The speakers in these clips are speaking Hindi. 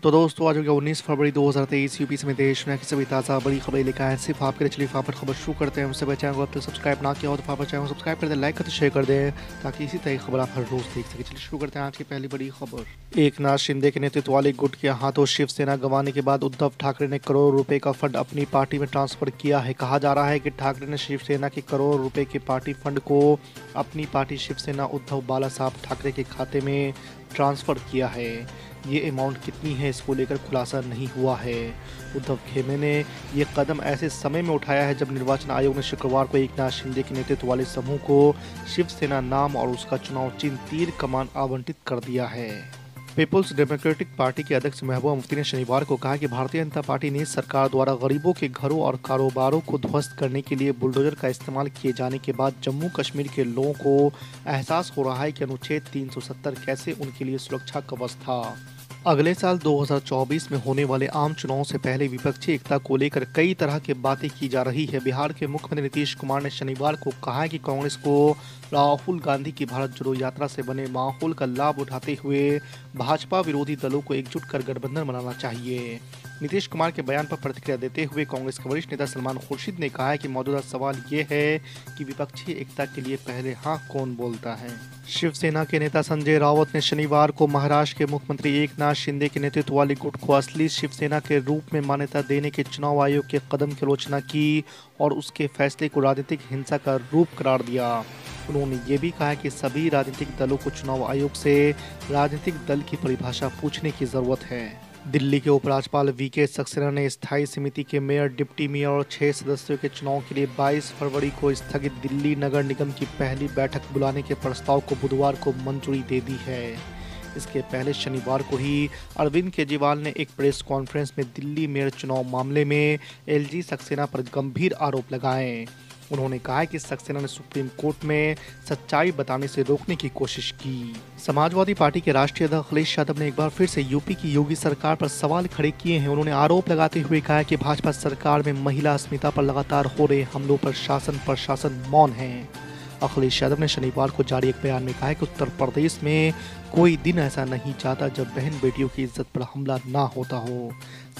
तो दोस्तों आज हो गया 19 फरवरी 2023 यूपी समेत देश में की सभी ताज़ा बड़ी खबरें लेकर आए सिर्फ आपके लिए। चलिए फटाफट खबर शुरू करते हैं। उससे पहले चैनल को अब तक सब्सक्राइब ना किया हो तो फटाफट चैनल को सब्सक्राइब कर दें, लाइक करते शेयर कर दें ताकि इसी तरह की खबर आप हर रोज देख सकें। चलिए शुरू करते हैं आज की पहली बड़ी खबर। एकनाथ शिंदे के नेतृत्व वाले गुट के हाथों शिवसेना गंवाने के बाद उद्धव ठाकरे ने करोड़ों रुपए का फंड अपनी पार्टी में ट्रांसफर किया है। कहा जा रहा है कि ठाकरे ने शिवसेना के करोड़ों रुपए के पार्टी फंड को अपनी पार्टी शिवसेना उद्धव बाला साहब ठाकरे के खाते में ट्रांसफर किया है। ये अमाउंट कितनी है इसको लेकर खुलासा नहीं हुआ है। उद्धव खेमे ने ये कदम ऐसे समय में उठाया है जब निर्वाचन आयोग ने शुक्रवार को एकनाथ शिंदे के नेतृत्व वाले समूह को शिवसेना नाम और उसका चुनाव चिन्ह तीर कमान आवंटित कर दिया है। पीपुल्स डेमोक्रेटिक पार्टी के अध्यक्ष महबूबा मुफ्ती ने शनिवार को कहा कि भारतीय जनता पार्टी ने सरकार द्वारा गरीबों के घरों और कारोबारों को ध्वस्त करने के लिए बुलडोजर का इस्तेमाल किए जाने के बाद जम्मू कश्मीर के लोगों को एहसास हो रहा है कि अनुच्छेद 370 कैसे उनके लिए सुरक्षा कवच था। अगले साल 2024 में होने वाले आम चुनावों से पहले विपक्षी एकता को लेकर कई तरह की बातें की जा रही है। बिहार के मुख्यमंत्री नीतीश कुमार ने शनिवार को कहा कि कांग्रेस को राहुल गांधी की भारत जोड़ो यात्रा से बने माहौल का लाभ उठाते हुए भाजपा विरोधी दलों को एकजुट कर गठबंधन बनाना चाहिए। नीतीश कुमार के बयान पर प्रतिक्रिया देते हुए कांग्रेस के वरिष्ठ नेता सलमान खुर्शीद ने कहा है कि मौजूदा सवाल ये है कि विपक्षी एकता के लिए पहले हाँ कौन बोलता है। शिवसेना के नेता संजय राउत ने शनिवार को महाराष्ट्र के मुख्यमंत्री एकनाथ शिंदे के नेतृत्व वाले गुट को असली शिवसेना के रूप में मान्यता देने के चुनाव आयोग के कदम की आलोचना की और उसके फैसले को राजनीतिक हिंसा का रूप करार दिया। उन्होंने ये भी कहा कि सभी राजनीतिक दलों को चुनाव आयोग से राजनीतिक दल की परिभाषा पूछने की जरूरत है। दिल्ली के उपराज्यपाल वीके सक्सेना ने स्थायी समिति के मेयर, डिप्टी मेयर और 6 सदस्यों के चुनाव के लिए 22 फरवरी को स्थगित दिल्ली नगर निगम की पहली बैठक बुलाने के प्रस्ताव को बुधवार को मंजूरी दे दी है। इसके पहले शनिवार को ही अरविंद केजरीवाल ने एक प्रेस कॉन्फ्रेंस में दिल्ली मेयर चुनाव मामले में एलजी सक्सेना पर गंभीर आरोप लगाए। उन्होंने कहा कि सक्सेना ने सुप्रीम कोर्ट में सच्चाई बताने से रोकने की कोशिश की। समाजवादी पार्टी के राष्ट्रीय अध्यक्ष अखिलेश यादव ने एक बार फिर से यूपी की योगी सरकार पर सवाल खड़े किए हैं। उन्होंने आरोप लगाते हुए कहा कि भाजपा सरकार में महिला अस्मिता पर लगातार हो रहे हमलों पर प्रशासन मौन है। अखिलेश यादव ने शनिवार को जारी एक बयान में कहा है कि उत्तर प्रदेश में कोई दिन ऐसा नहीं जाता जब बहन बेटियों की इज्जत पर हमला ना होता हो।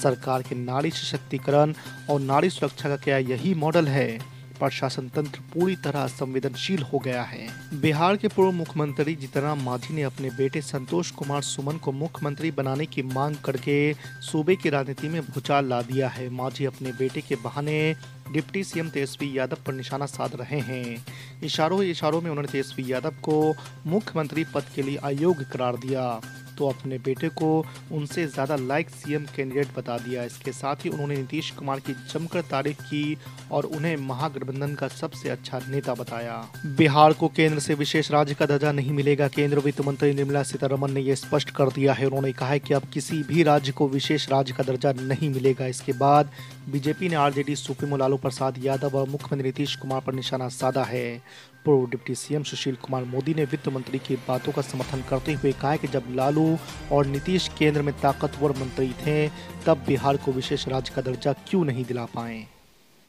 सरकार के नारी सशक्तिकरण और नारी सुरक्षा का क्या यही मॉडल है? प्रशासन तंत्र पूरी तरह संवेदनशील हो गया है। बिहार के पूर्व मुख्यमंत्री जीतनराम मांझी ने अपने बेटे संतोष कुमार सुमन को मुख्यमंत्री बनाने की मांग करके सूबे की राजनीति में भूचाल ला दिया है। मांझी अपने बेटे के बहाने डिप्टी सीएम तेजस्वी यादव पर निशाना साध रहे हैं। इशारों में उन्होंने तेजस्वी यादव को मुख्यमंत्री पद के लिए अयोग्य करार दिया तो अपने बेटे को उनसे ज्यादा लायक सीएम कैंडिडेट बता दिया। इसके साथ ही उन्होंने नीतीश कुमार की जमकर तारीफ की और उन्हें महागठबंधन का सबसे अच्छा नेता बताया। बिहार को केंद्र से विशेष राज्य का दर्जा नहीं मिलेगा। केंद्रीय वित्त मंत्री निर्मला सीतारमण ने यह स्पष्ट कर दिया है। उन्होंने कहा है कि अब किसी भी राज्य को विशेष राज्य का दर्जा नहीं मिलेगा। इसके बाद बीजेपी ने आरजेडी सुप्रीमो लालू प्रसाद यादव और मुख्यमंत्री नीतीश कुमार पर निशाना साधा है। पूर्व डिप्टी सीएम सुशील कुमार मोदी ने वित्त मंत्री की बातों का समर्थन करते हुए कहा कि जब लालू और नीतीश केंद्र में ताकतवर मंत्री थे तब बिहार को विशेष राज्य का दर्जा क्यों नहीं दिला पाए।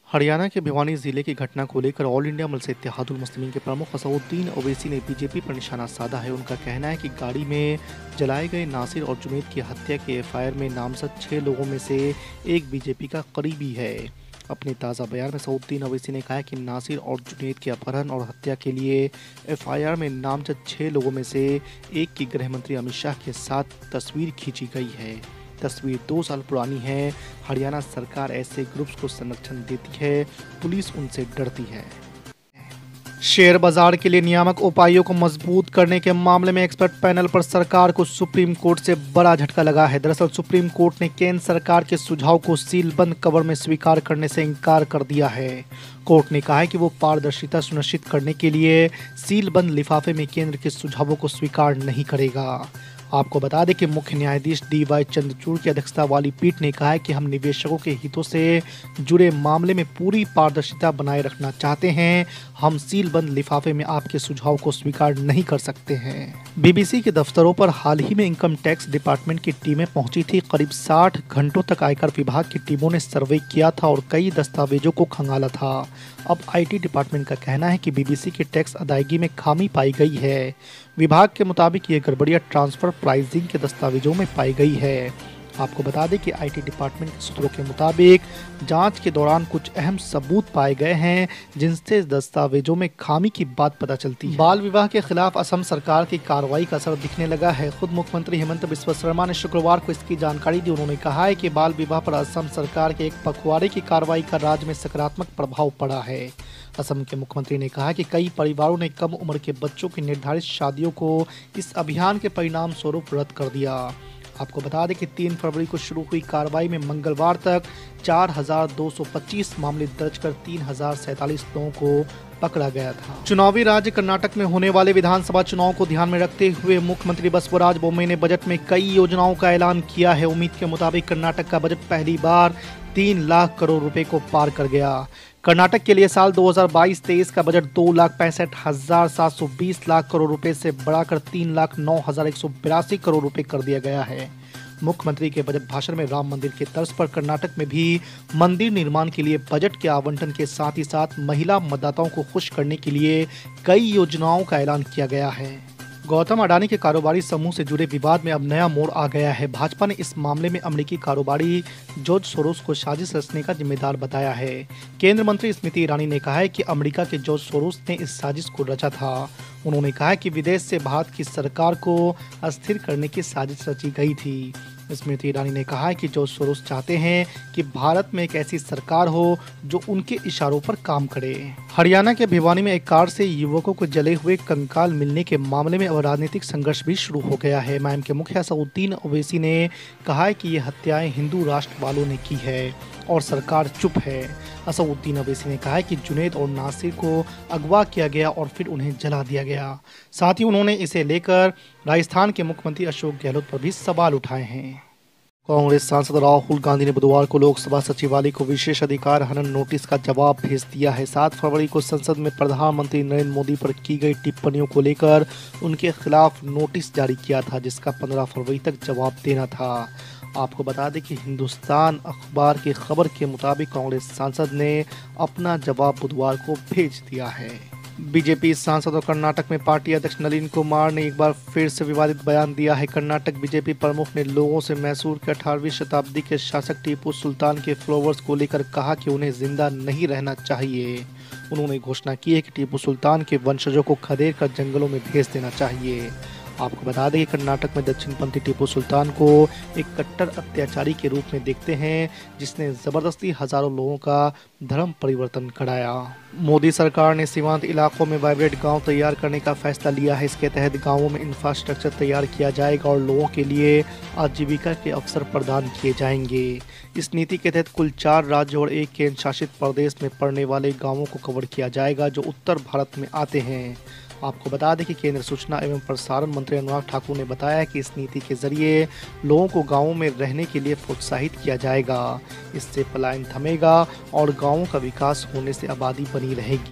हरियाणा के भिवानी जिले की घटना को लेकर ऑल इंडिया मजलिस इत्तेहादुल मुस्लिमीन के प्रमुख असदुद्दीन ओवैसी ने बीजेपी पर निशाना साधा है। उनका कहना है कि गाड़ी में जलाए गए नासिर और जुनैद की हत्या के एफआईआर में नामजद 6 लोगों में से एक बीजेपी का करीबी है। अपने ताज़ा बयान में असदुद्दीन ओवैसी ने कहा कि नासिर और जुनैद के अपहरण और हत्या के लिए एफआईआर में नामजद 6 लोगों में से एक की गृह मंत्री अमित शाह के साथ तस्वीर खींची गई है। तस्वीर 2 साल पुरानी है। हरियाणा सरकार ऐसे ग्रुप्स को संरक्षण देती है, पुलिस उनसे डरती है। शेयर बाजार के लिए नियामक उपायों को मजबूत करने के मामले में एक्सपर्ट पैनल पर सरकार को सुप्रीम कोर्ट से बड़ा झटका लगा है। दरअसल सुप्रीम कोर्ट ने केंद्र सरकार के सुझाव को सीलबंद कवर में स्वीकार करने से इनकार कर दिया है। कोर्ट ने कहा है कि वो पारदर्शिता सुनिश्चित करने के लिए सीलबंद लिफाफे में केंद्र के सुझावों को स्वीकार नहीं करेगा। आपको बता दें कि मुख्य न्यायाधीश डीवाई चंद्रचूड़ की अध्यक्षता वाली पीठ ने कहा है कि हम निवेशकों के हितों से जुड़े मामले में पूरी पारदर्शिता बनाए रखना चाहते हैं। हम सीलबंद लिफाफे में आपके सुझाव को स्वीकार नहीं कर सकते हैं। बीबीसी के दफ्तरों पर हाल ही में इनकम टैक्स डिपार्टमेंट की टीमें पहुंची थी। करीब 60 घंटों तक आयकर विभाग की टीमों ने सर्वे किया था और कई दस्तावेजों को खंगाला था। अब आईटी डिपार्टमेंट का कहना है कि बीबीसी की टैक्स अदायगी में खामी पाई गई है। विभाग के मुताबिक ये गड़बड़ियां ट्रांसफर प्राइसिंग के दस्तावेजों में पाई गई है। आपको बता दें कि आईटी डिपार्टमेंट के सूत्रों के मुताबिक जांच के दौरान कुछ अहम सबूत पाए गए हैं जिनसे दस्तावेजों में खामी की बात पता चलती है। बाल विवाह के खिलाफ असम सरकार की कार्रवाई का असर दिखने लगा है। खुद मुख्यमंत्री हेमंत बिस्वा शर्मा ने शुक्रवार को इसकी जानकारी दी। उन्होंने कहा है कि बाल विवाह पर असम सरकार के एक पखवाड़े की कार्रवाई का राज्य में सकारात्मक प्रभाव पड़ा है। असम के मुख्यमंत्री ने कहा कि कई परिवारों ने कम उम्र के बच्चों की निर्धारित शादियों को इस अभियान के परिणाम स्वरूप रद्द कर दिया। आपको बता दें कि 3 फरवरी को शुरू हुई कार्रवाई में मंगलवार तक 4,225 मामले दर्ज कर 3,047 लोगों को पकड़ा गया था। चुनावी राज्य कर्नाटक में होने वाले विधानसभा चुनाव को ध्यान में रखते हुए मुख्यमंत्री बसवराज बोम्मई ने बजट में कई योजनाओं का ऐलान किया है। उम्मीद के मुताबिक कर्नाटक का बजट पहली बार 3 लाख करोड़ रुपए को पार कर गया। कर्नाटक के लिए साल 2022-23 का बजट 2,65,720 लाख करोड़ रुपए से बढ़ाकर 3,09,182 करोड़ रुपए कर दिया गया है। मुख्यमंत्री के बजट भाषण में राम मंदिर के तर्ज पर कर्नाटक में भी मंदिर निर्माण के लिए बजट के आवंटन के साथ ही साथ महिला मतदाताओं को खुश करने के लिए कई योजनाओं का ऐलान किया गया है। गौतम अडानी के कारोबारी समूह से जुड़े विवाद में अब नया मोड़ आ गया है। भाजपा ने इस मामले में अमेरिकी कारोबारी जॉर्ज सोरोस को साजिश रचने का जिम्मेदार बताया है। केंद्रीय मंत्री स्मृति ईरानी ने कहा है कि अमेरिका के जॉर्ज सोरोस ने इस साजिश को रचा था। उन्होंने कहा कि विदेश से भारत की सरकार को अस्थिर करने की साजिश रची गई थी। स्मृति ईरानी ने कहा है कि जॉर्ज सोरोस चाहते हैं कि भारत में एक ऐसी सरकार हो जो उनके इशारों पर काम करे। हरियाणा के भिवानी में एक कार से युवकों को जले हुए कंकाल मिलने के मामले में अब राजनीतिक संघर्ष भी शुरू हो गया है। MIM के मुखिया असदुद्दीन ओवैसी ने कहा है कि ये हत्याएं हिंदू राष्ट्र वालों ने की है और सरकार चुप है। असदुद्दीन ओवैसी ने कहा है कि जुनैद और नासिर को अगवा किया गया और फिर उन्हें जला दिया गया। साथ ही उन्होंने इसे लेकर राजस्थान के मुख्यमंत्री अशोक गहलोत पर भी सवाल उठाए हैं। कांग्रेस सांसद राहुल गांधी ने बुधवार को लोकसभा सचिवालय को विशेष अधिकार हनन नोटिस का जवाब भेज दिया है। 7 फरवरी को संसद में प्रधानमंत्री नरेंद्र मोदी पर की गई टिप्पणियों को लेकर उनके खिलाफ नोटिस जारी किया था, जिसका 15 फरवरी तक जवाब देना था। आपको बता दें कि हिंदुस्तान अखबार की खबर के मुताबिक कांग्रेस सांसद ने अपना जवाब बुधवार को भेज दिया है। बीजेपी सांसद और कर्नाटक में पार्टी अध्यक्ष नलिन कुमार ने एक बार फिर से विवादित बयान दिया है। कर्नाटक बीजेपी प्रमुख ने लोगों से मैसूर के 18वीं शताब्दी के शासक टीपू सुल्तान के फ्लोवर्स को लेकर कहा कि उन्हें जिंदा नहीं रहना चाहिए। उन्होंने घोषणा की है कि टीपू सुल्तान के वंशजों को खदेड़ कर जंगलों में भेज देना चाहिए। आपको बता दें कि कर्नाटक में दक्षिणपंथी टीपू सुल्तान को एक कट्टर अत्याचारी के रूप में देखते हैं, जिसने जबरदस्ती हजारों लोगों का धर्म परिवर्तन कराया। मोदी सरकार ने सीमांत इलाकों में वाइब्रेंट गांव तैयार करने का फैसला लिया है। इसके तहत गांवों में इंफ्रास्ट्रक्चर तैयार किया जाएगा और लोगों के लिए आजीविका के अवसर प्रदान किए जाएंगे। इस नीति के तहत कुल 4 राज्य और 1 केंद्र शासित प्रदेश में पड़ने वाले गाँवों को कवर किया जाएगा जो उत्तर भारत में आते हैं। आपको बता दें कि केंद्रीय सूचना एवं प्रसारण मंत्री अनुराग ठाकुर ने बताया कि इस नीति के जरिए लोगों को गांवों में रहने के लिए प्रोत्साहित किया जाएगा। इससे पलायन थमेगा और गांवों का विकास होने से आबादी बनी रहेगी।